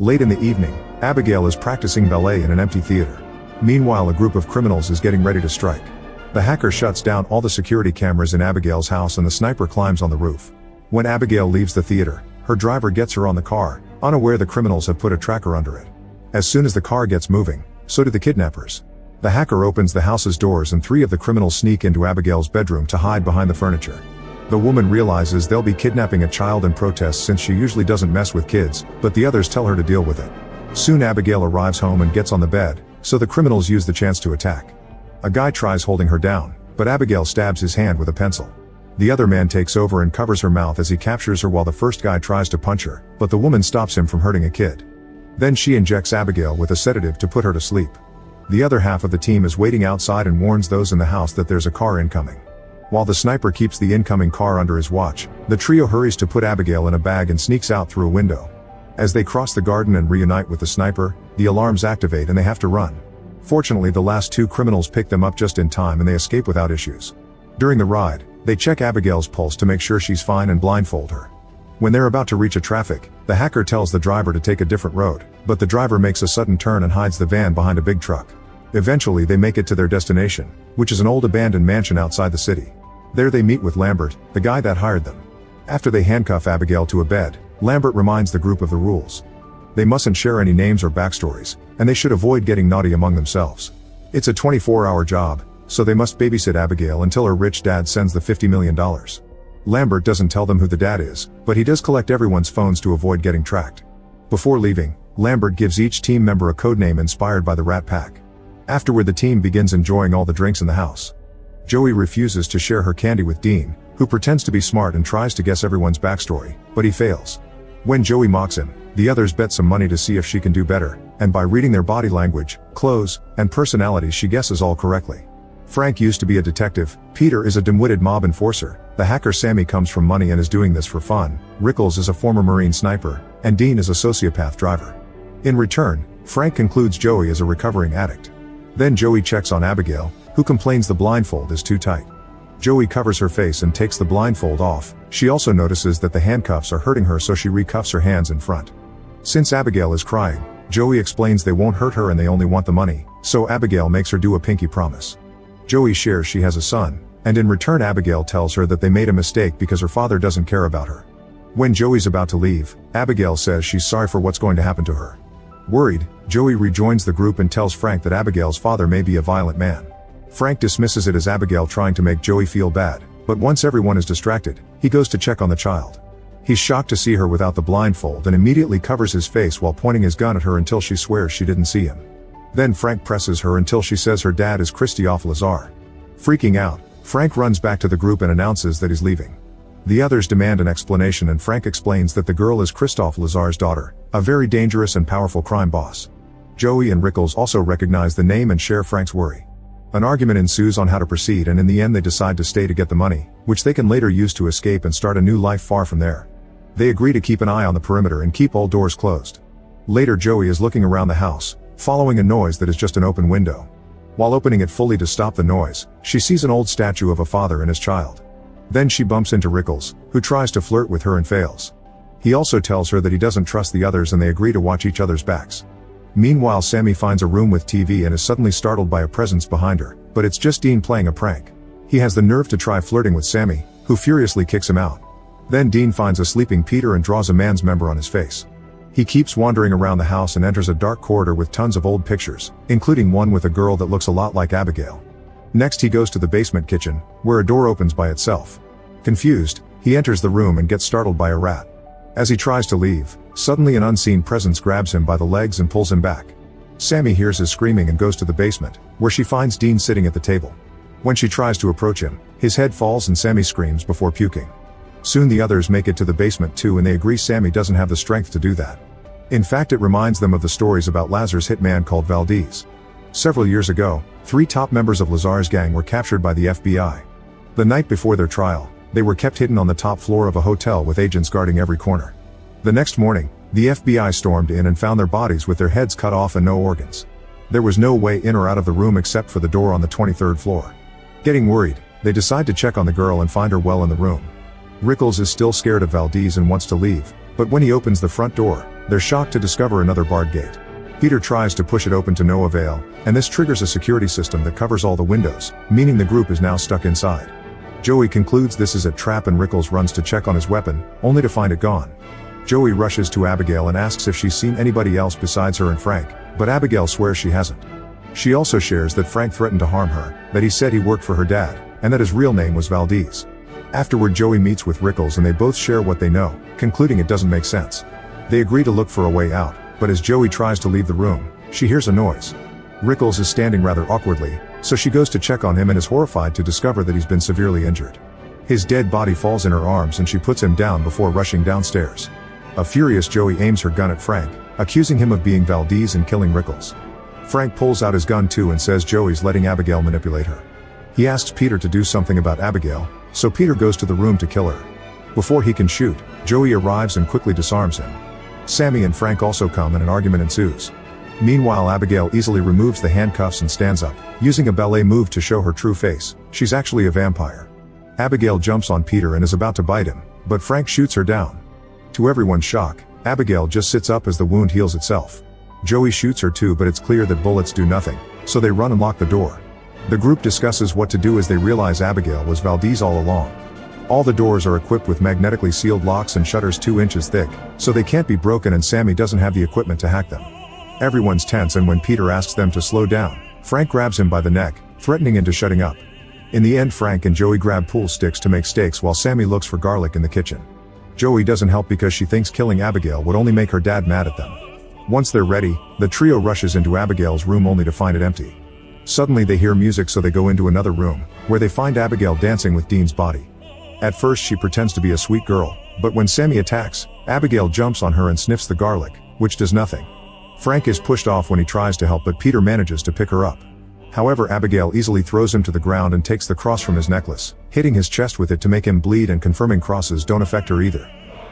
Late in the evening, Abigail is practicing ballet in an empty theater. Meanwhile, a group of criminals is getting ready to strike. The hacker shuts down all the security cameras in Abigail's house and the sniper climbs on the roof. When Abigail leaves the theater, her driver gets her on the car, unaware the criminals have put a tracker under it. As soon as the car gets moving, so do the kidnappers. The hacker opens the house's doors and 3 of the criminals sneak into Abigail's bedroom to hide behind the furniture. The woman realizes they'll be kidnapping a child in protest since she usually doesn't mess with kids, but the others tell her to deal with it. Soon Abigail arrives home and gets on the bed, so the criminals use the chance to attack. A guy tries holding her down, but Abigail stabs his hand with a pencil. The other man takes over and covers her mouth as he captures her while the first guy tries to punch her, but the woman stops him from hurting a kid. Then she injects Abigail with a sedative to put her to sleep. The other half of the team is waiting outside and warns those in the house that there's a car incoming. While the sniper keeps the incoming car under his watch, the trio hurries to put Abigail in a bag and sneaks out through a window. As they cross the garden and reunite with the sniper, the alarms activate and they have to run. Fortunately, the last 2 criminals pick them up just in time and they escape without issues. During the ride, they check Abigail's pulse to make sure she's fine and blindfold her. When they're about to reach a traffic, the hacker tells the driver to take a different road, but the driver makes a sudden turn and hides the van behind a big truck. Eventually they make it to their destination, which is an old abandoned mansion outside the city. There they meet with Lambert, the guy that hired them. After they handcuff Abigail to a bed, Lambert reminds the group of the rules. They mustn't share any names or backstories, and they should avoid getting naughty among themselves. It's a 24-hour job, so they must babysit Abigail until her rich dad sends the $50 million. Lambert doesn't tell them who the dad is, but he does collect everyone's phones to avoid getting tracked. Before leaving, Lambert gives each team member a codename inspired by the Rat Pack. Afterward, the team begins enjoying all the drinks in the house. Joey refuses to share her candy with Dean, who pretends to be smart and tries to guess everyone's backstory, but he fails. When Joey mocks him, the others bet some money to see if she can do better, and by reading their body language, clothes, and personalities she guesses all correctly. Frank used to be a detective, Peter is a dim-witted mob enforcer, the hacker Sammy comes from money and is doing this for fun, Rickles is a former Marine sniper, and Dean is a sociopath driver. In return, Frank concludes Joey is a recovering addict. Then Joey checks on Abigail, who complains the blindfold is too tight. Joey covers her face and takes the blindfold off. She also notices that the handcuffs are hurting her, so she recuffs her hands in front. Since Abigail is crying, Joey explains they won't hurt her and they only want the money, so Abigail makes her do a pinky promise. Joey shares she has a son, and in return Abigail tells her that they made a mistake because her father doesn't care about her. When Joey's about to leave, Abigail says she's sorry for what's going to happen to her. Worried, Joey rejoins the group and tells Frank that Abigail's father may be a violent man. Frank dismisses it as Abigail trying to make Joey feel bad, but once everyone is distracted, he goes to check on the child. He's shocked to see her without the blindfold and immediately covers his face while pointing his gun at her until she swears she didn't see him. Then Frank presses her until she says her dad is Christophe Lazar. Freaking out, Frank runs back to the group and announces that he's leaving. The others demand an explanation and Frank explains that the girl is Christophe Lazar's daughter, a very dangerous and powerful crime boss. Joey and Rickles also recognize the name and share Frank's worry. An argument ensues on how to proceed, and in the end they decide to stay to get the money, which they can later use to escape and start a new life far from there. They agree to keep an eye on the perimeter and keep all doors closed. Later Joey is looking around the house, following a noise that is just an open window. While opening it fully to stop the noise, she sees an old statue of a father and his child. Then she bumps into Rickles, who tries to flirt with her and fails. He also tells her that he doesn't trust the others and they agree to watch each other's backs. Meanwhile, Sammy finds a room with TV and is suddenly startled by a presence behind her, but it's just Dean playing a prank. He has the nerve to try flirting with Sammy, who furiously kicks him out. Then Dean finds a sleeping Peter and draws a man's member on his face. He keeps wandering around the house and enters a dark corridor with tons of old pictures, including one with a girl that looks a lot like Abigail. Next he goes to the basement kitchen, where a door opens by itself. Confused, he enters the room and gets startled by a rat. As he tries to leave, suddenly an unseen presence grabs him by the legs and pulls him back. Sammy hears his screaming and goes to the basement, where she finds Dean sitting at the table. When she tries to approach him, his head falls and Sammy screams before puking. Soon the others make it to the basement too, and they agree Sammy doesn't have the strength to do that. In fact, it reminds them of the stories about Lazar's hitman called Valdez. Several years ago, 3 top members of Lazar's gang were captured by the FBI. The night before their trial, they were kept hidden on the top floor of a hotel with agents guarding every corner. The next morning, the FBI stormed in and found their bodies with their heads cut off and no organs. There was no way in or out of the room except for the door on the 23rd floor. Getting worried, they decide to check on the girl and find her well in the room. Rickles is still scared of Valdez and wants to leave, but when he opens the front door, They're shocked to discover another barred gate. Peter tries to push it open to no avail, and this triggers a security system that covers all the windows, meaning the group is now stuck inside. Joey concludes this is a trap and Rickles runs to check on his weapon, only to find it gone. Joey rushes to Abigail and asks if she's seen anybody else besides her and Frank, but Abigail swears she hasn't. She also shares that Frank threatened to harm her, that he said he worked for her dad, and that his real name was Valdez. Afterward, Joey meets with Rickles and they both share what they know, concluding it doesn't make sense. They agree to look for a way out, but as Joey tries to leave the room, she hears a noise. Rickles is standing rather awkwardly, so she goes to check on him and is horrified to discover that he's been severely injured. His dead body falls in her arms and she puts him down before rushing downstairs. A furious Joey aims her gun at Frank, accusing him of being Valdez and killing Rickles. Frank pulls out his gun too and says Joey's letting Abigail manipulate her. He asks Peter to do something about Abigail, so Peter goes to the room to kill her. Before he can shoot, Joey arrives and quickly disarms him. Sammy and Frank also come and an argument ensues. Meanwhile, Abigail easily removes the handcuffs and stands up, using a ballet move to show her true face. She's actually a vampire. Abigail jumps on Peter and is about to bite him, but Frank shoots her down. To everyone's shock, Abigail just sits up as the wound heals itself. Joey shoots her too, but it's clear that bullets do nothing, so they run and lock the door. The group discusses what to do as they realize Abigail was Valdez all along. All the doors are equipped with magnetically sealed locks and shutters 2 inches thick, so they can't be broken and Sammy doesn't have the equipment to hack them. Everyone's tense and when Peter asks them to slow down, Frank grabs him by the neck, threatening into shutting up. In the end, Frank and Joey grab pool sticks to make steaks while Sammy looks for garlic in the kitchen. Joey doesn't help because she thinks killing Abigail would only make her dad mad at them. Once they're ready, the trio rushes into Abigail's room only to find it empty. Suddenly they hear music, so they go into another room, where they find Abigail dancing with Dean's body. At first she pretends to be a sweet girl, but when Sammy attacks, Abigail jumps on her and sniffs the garlic, which does nothing. Frank is pushed off when he tries to help, but Peter manages to pick her up. However, Abigail easily throws him to the ground and takes the cross from his necklace, hitting his chest with it to make him bleed and confirming crosses don't affect her either.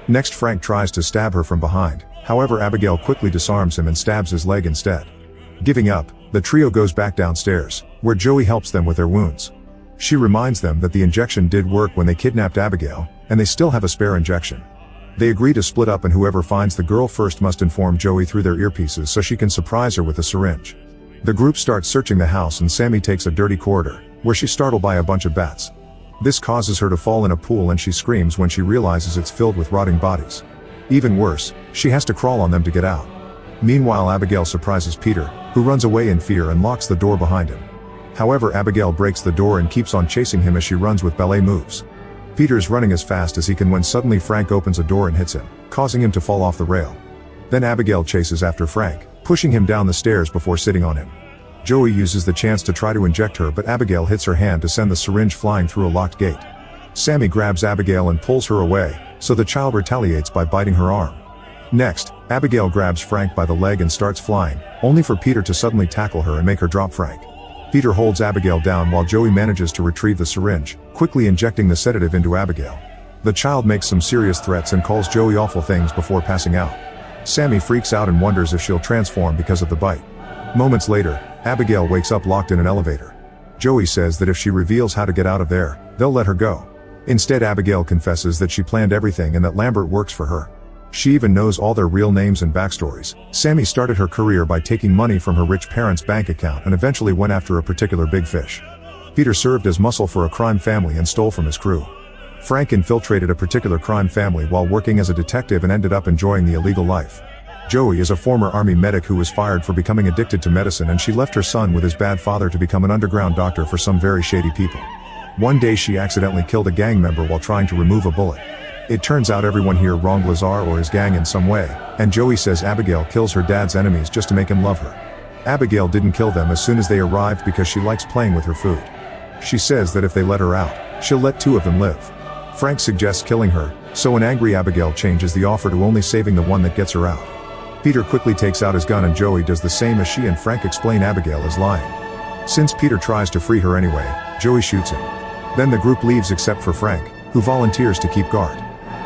Next, Frank tries to stab her from behind, however Abigail quickly disarms him and stabs his leg instead. Giving up, the trio goes back downstairs, where Joey helps them with their wounds. She reminds them that the injection did work when they kidnapped Abigail, and they still have a spare injection. They agree to split up and whoever finds the girl first must inform Joey through their earpieces so she can surprise her with a syringe. The group starts searching the house and Sammy takes a dirty corridor, where she's startled by a bunch of bats. This causes her to fall in a pool and she screams when she realizes it's filled with rotting bodies. Even worse, she has to crawl on them to get out. Meanwhile, Abigail surprises Peter, who runs away in fear and locks the door behind him. However, Abigail breaks the door and keeps on chasing him as she runs with ballet moves. Peter's running as fast as he can when suddenly Frank opens a door and hits him, causing him to fall off the rail. Then Abigail chases after Frank, pushing him down the stairs before sitting on him. Joey uses the chance to try to inject her, but Abigail hits her hand to send the syringe flying through a locked gate. Sammy grabs Abigail and pulls her away, so the child retaliates by biting her arm. Next, Abigail grabs Frank by the leg and starts flying, only for Peter to suddenly tackle her and make her drop Frank. Peter holds Abigail down while Joey manages to retrieve the syringe, quickly injecting the sedative into Abigail. The child makes some serious threats and calls Joey awful things before passing out. Sammy freaks out and wonders if she'll transform because of the bite. Moments later, Abigail wakes up locked in an elevator. Joey says that if she reveals how to get out of there, they'll let her go. Instead, Abigail confesses that she planned everything and that Lambert works for her. She even knows all their real names and backstories. Sammy started her career by taking money from her rich parents' bank account and eventually went after a particular big fish. Peter served as muscle for a crime family and stole from his crew. Frank infiltrated a particular crime family while working as a detective and ended up enjoying the illegal life. Joey is a former army medic who was fired for becoming addicted to medicine, and she left her son with his bad father to become an underground doctor for some very shady people. One day she accidentally killed a gang member while trying to remove a bullet. It turns out everyone here wronged Lazar or his gang in some way, and Joey says Abigail kills her dad's enemies just to make him love her. Abigail didn't kill them as soon as they arrived because she likes playing with her food. She says that if they let her out, she'll let 2 of them live. Frank suggests killing her, so an angry Abigail changes the offer to only saving the one that gets her out. Peter quickly takes out his gun and Joey does the same as she and Frank explain Abigail is lying. Since Peter tries to free her anyway, Joey shoots him. Then the group leaves except for Frank, who volunteers to keep guard.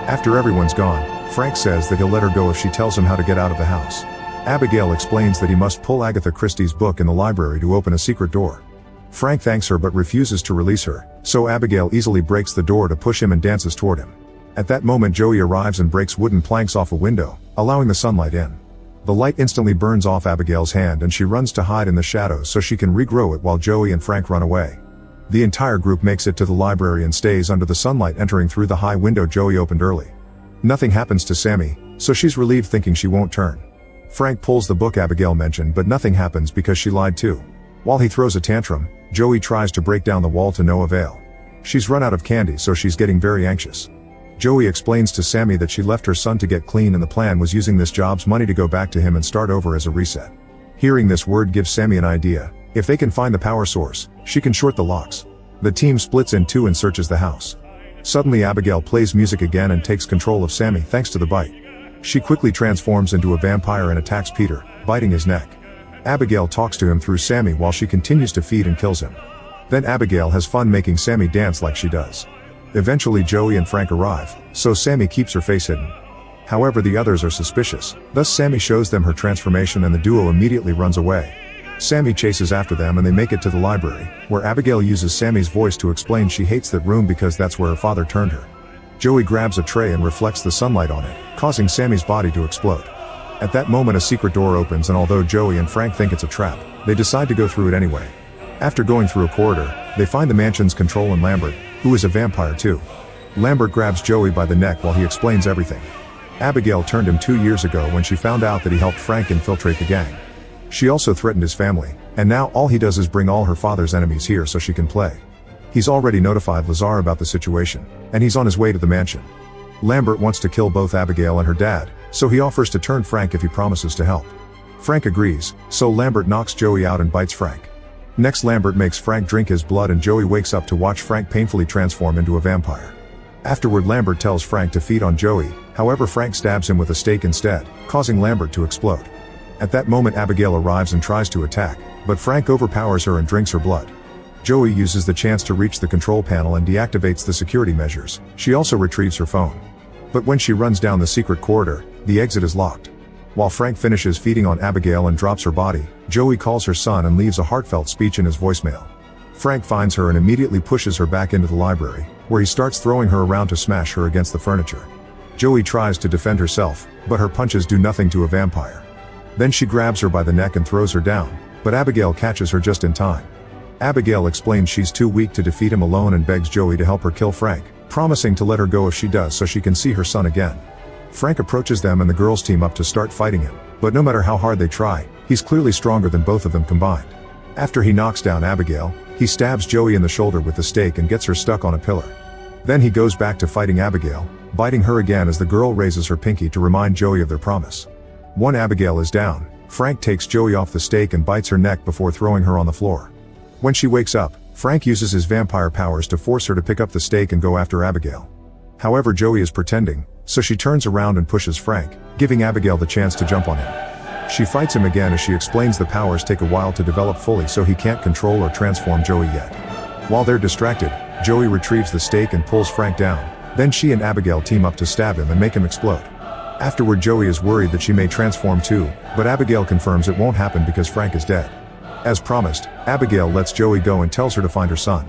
After everyone's gone, Frank says that he'll let her go if she tells him how to get out of the house. Abigail explains that he must pull Agatha Christie's book in the library to open a secret door. Frank thanks her but refuses to release her, so Abigail easily breaks the door to push him and dances toward him. At that moment Joey arrives and breaks wooden planks off a window, allowing the sunlight in. The light instantly burns off Abigail's hand and she runs to hide in the shadows so she can regrow it while Joey and Frank run away. The entire group makes it to the library and stays under the sunlight, entering through the high window Joey opened early. Nothing happens to Sammy, so she's relieved, thinking she won't turn. Frank pulls the book Abigail mentioned, but nothing happens because she lied too. While he throws a tantrum, Joey tries to break down the wall to no avail. She's run out of candy, so she's getting very anxious. Joey explains to Sammy that she left her son to get clean and the plan was using this job's money to go back to him and start over as a reset. Hearing this word gives Sammy an idea. If they can find the power source, she can short the locks. The team splits in two and searches the house. Suddenly Abigail plays music again and takes control of Sammy thanks to the bite. She quickly transforms into a vampire and attacks Peter, biting his neck. Abigail talks to him through Sammy while she continues to feed and kills him. Then Abigail has fun making Sammy dance like she does. Eventually Joey and Frank arrive, so Sammy keeps her face hidden. However, the others are suspicious, thus Sammy shows them her transformation and the duo immediately runs away. Sammy chases after them and they make it to the library, where Abigail uses Sammy's voice to explain she hates that room because that's where her father turned her. Joey grabs a tray and reflects the sunlight on it, causing Sammy's body to explode. At that moment a secret door opens and although Joey and Frank think it's a trap, they decide to go through it anyway. After going through a corridor, they find the mansion's control and Lambert, who is a vampire too. Lambert grabs Joey by the neck while he explains everything. Abigail turned him 2 years ago when she found out that he helped Frank infiltrate the gang. She also threatened his family, and now all he does is bring all her father's enemies here so she can play. He's already notified Lazar about the situation, and he's on his way to the mansion. Lambert wants to kill both Abigail and her dad, so he offers to turn Frank if he promises to help. Frank agrees, so Lambert knocks Joey out and bites Frank. Next Lambert makes Frank drink his blood and Joey wakes up to watch Frank painfully transform into a vampire. Afterward Lambert tells Frank to feed on Joey, however Frank stabs him with a stake instead, causing Lambert to explode. At that moment Abigail arrives and tries to attack, but Frank overpowers her and drinks her blood. Joey uses the chance to reach the control panel and deactivates the security measures. She also retrieves her phone. But when she runs down the secret corridor, the exit is locked. While Frank finishes feeding on Abigail and drops her body, Joey calls her son and leaves a heartfelt speech in his voicemail. Frank finds her and immediately pushes her back into the library, where he starts throwing her around to smash her against the furniture. Joey tries to defend herself, but her punches do nothing to a vampire. Then she grabs her by the neck and throws her down, but Abigail catches her just in time. Abigail explains she's too weak to defeat him alone and begs Joey to help her kill Frank, promising to let her go if she does so she can see her son again. Frank approaches them and the girls team up to start fighting him, but no matter how hard they try, he's clearly stronger than both of them combined. After he knocks down Abigail, he stabs Joey in the shoulder with the stake and gets her stuck on a pillar. Then he goes back to fighting Abigail, biting her again as the girl raises her pinky to remind Joey of their promise. Once Abigail is down, Frank takes Joey off the stake and bites her neck before throwing her on the floor. When she wakes up, Frank uses his vampire powers to force her to pick up the stake and go after Abigail. However, Joey is pretending, so she turns around and pushes Frank, giving Abigail the chance to jump on him. She fights him again as she explains the powers take a while to develop fully so he can't control or transform Joey yet. While they're distracted, Joey retrieves the stake and pulls Frank down, then she and Abigail team up to stab him and make him explode. Afterward Joey is worried that she may transform too, but Abigail confirms it won't happen because Frank is dead. As promised, Abigail lets Joey go and tells her to find her son.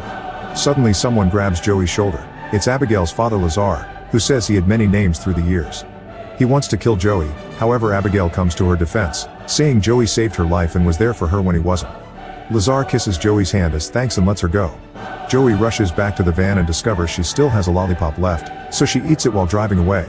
Suddenly someone grabs Joey's shoulder. It's Abigail's father Lazar, who says he had many names through the years. He wants to kill Joey, however Abigail comes to her defense, saying Joey saved her life and was there for her when he wasn't. Lazar kisses Joey's hand as thanks and lets her go. Joey rushes back to the van and discovers she still has a lollipop left, so she eats it while driving away.